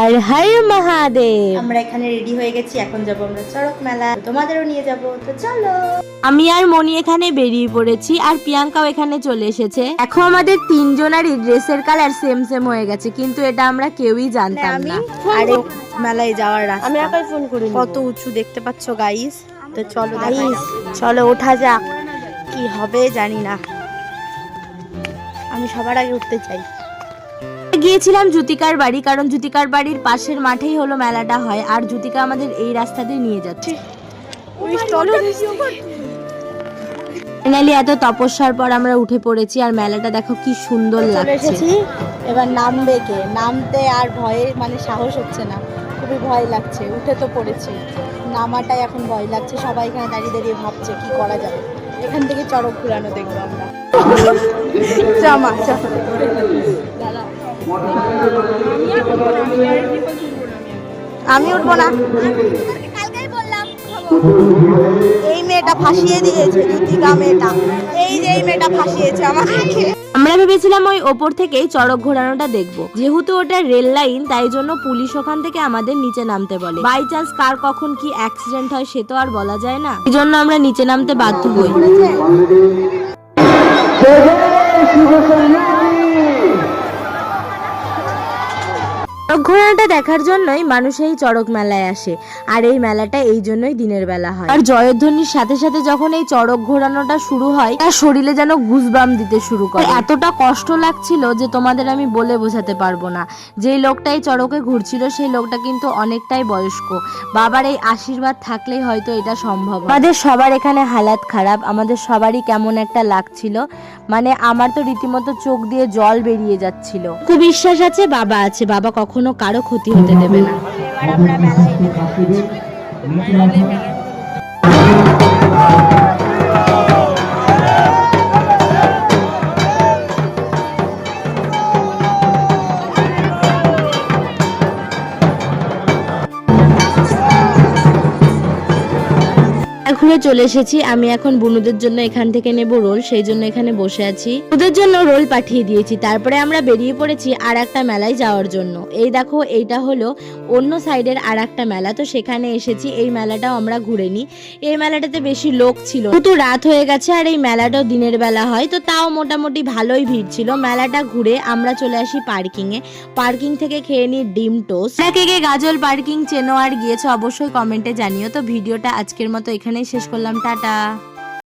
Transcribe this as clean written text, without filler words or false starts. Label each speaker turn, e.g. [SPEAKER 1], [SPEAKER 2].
[SPEAKER 1] আর হর মহাদেব।
[SPEAKER 2] আমরা এখানে রেডি হয়ে গেছি, এখন যাবো আমরা চড়ক মেলা, তোমাদেরও নিয়ে যাবো, তো চলো।
[SPEAKER 1] আমি আর মনি এখানে বেরিয়ে পড়েছি, আর প্রিয়াঙ্কাও এখানে চলে এসেছে। এখন আমাদের তিনজনারই ড্রেসের কালার সেম সেম হয়ে গেছে, কিন্তু এটা আমরা কেউই জানতাম না।
[SPEAKER 2] আরে মেলায় যাওয়ার রাস্তা
[SPEAKER 1] আমি একাই ফোন করি।
[SPEAKER 2] কত উঁচু দেখতে পাচ্ছ গাইস, তো চলো গাইস, চলো ওঠা যাক। কি হবে জানি না, আমি সবার আগে উঠতে চাই।
[SPEAKER 1] গিয়েছিলাম জ্যোতিকার বাড়ি, কারণ জ্যোতিকার বাড়ির পাশের মাঠেই হলো মেলাটা হয়, আর জ্যোতিকা আমাদের এই রাস্তা দিয়ে নিয়ে যাচ্ছে। ফাইনালি এত তপস্যার পর আমরা উঠে পড়েছি, আর মেলাটা দেখো কি সুন্দর লাগছে।
[SPEAKER 2] এবার নামবে কে, নামতে আর ভয়ে মানে সাহস হচ্ছে না, খুবই ভয় লাগছে। উঠে তো পড়েছি, নামাটাই এখন ভয় লাগছে। সবাই এখানে দাঁড়িয়ে দাঁড়িয়ে ভাবছে কি করা যাবে। এখান থেকে চড়ক ঘুরানো দেখবো আমরা। জামা আমি উঠবো না, এই মেয়েটা ফাঁসিয়ে দিয়েছে, ঋতিকা মেয়েটা, এই যে এই মেয়েটা ফাঁসিয়েছে আমাকে।
[SPEAKER 1] আমরা ভেবেছিলাম ওই ওপর থেকেই চড়ক ঘোরানোটা দেখবো, যেহেতু ওটা রেল লাইন তাই জন্য পুলিশ ওখান থেকে আমাদের নিচে নামতে বলে। বাই চান্স কার কখন কি অ্যাক্সিডেন্ট হয় সে তো আর বলা যায় না, এই জন্য আমরা নিচে নামতে বাধ্য হই। চড়ক ঘোরানোটা দেখার জন্যই মানুষ এই চড়ক মেলায় আসে, আর এই মেলাটা এই জন্যই দিনের বেলা হয়। আর জয়ধ্বনির সাথে সাথে যখন এই চড়ক ঘোরানোটা শুরু হয়, তার শরীরে যেন গুজবাম দিতে শুরু করে। এতটা কষ্ট লাগছিল যে তোমাদের আমি বলে বোঝাতে পারবো না। যেই লোকটা এই চড়কে ঘুরছিল সেই লোকটা কিন্তু অনেকটাই বয়স্ক, বাবার এই আশীর্বাদ থাকলেই হয়তো এটা সম্ভব। আমাদের সবার এখানে হালাত খারাপ, আমাদের সবারই কেমন একটা লাগছিল, মানে আমার তো রীতিমতো চোখ দিয়ে জল বেরিয়ে যাচ্ছিল। খুব বিশ্বাস আছে বাবা আছে, বাবা কখনো কারো ক্ষতি হতে দেবে না।
[SPEAKER 2] এবার আমরা মেলায়
[SPEAKER 1] ঘুরে চলে এসেছি। আমি এখন বুনুদের জন্য এখান থেকে নেব রোল, সেই জন্য এখানে বসে আছি। ওদের জন্য রোল পাঠিয়ে দিয়েছি, তারপরে আমরা বেরিয়ে পড়েছি আর একটা মেলায় যাওয়ার জন্য। এই দেখো, এইটা হলো অন্য সাইডের আর একটা মেলা, তো সেখানে এসেছি। এই মেলাটাও আমরা ঘুরে নিই। এই মেলাটাতে বেশি লোক ছিল, কিন্তু রাত হয়ে গেছে, আর এই মেলাটাও দিনের বেলা হয়, তো তাও মোটামুটি ভালোই ভিড় ছিল। মেলাটা ঘুরে আমরা চলে আসি পার্কিং এ। পার্কিং থেকে খেয়ে নিই ডিম টোস্ট। কে কে গাজল পার্কিং চেনো আর গিয়েছো অবশ্যই কমেন্টে জানিও। তো ভিডিওটা আজকের মতো এখানেই শেষ করলাম, টাটা।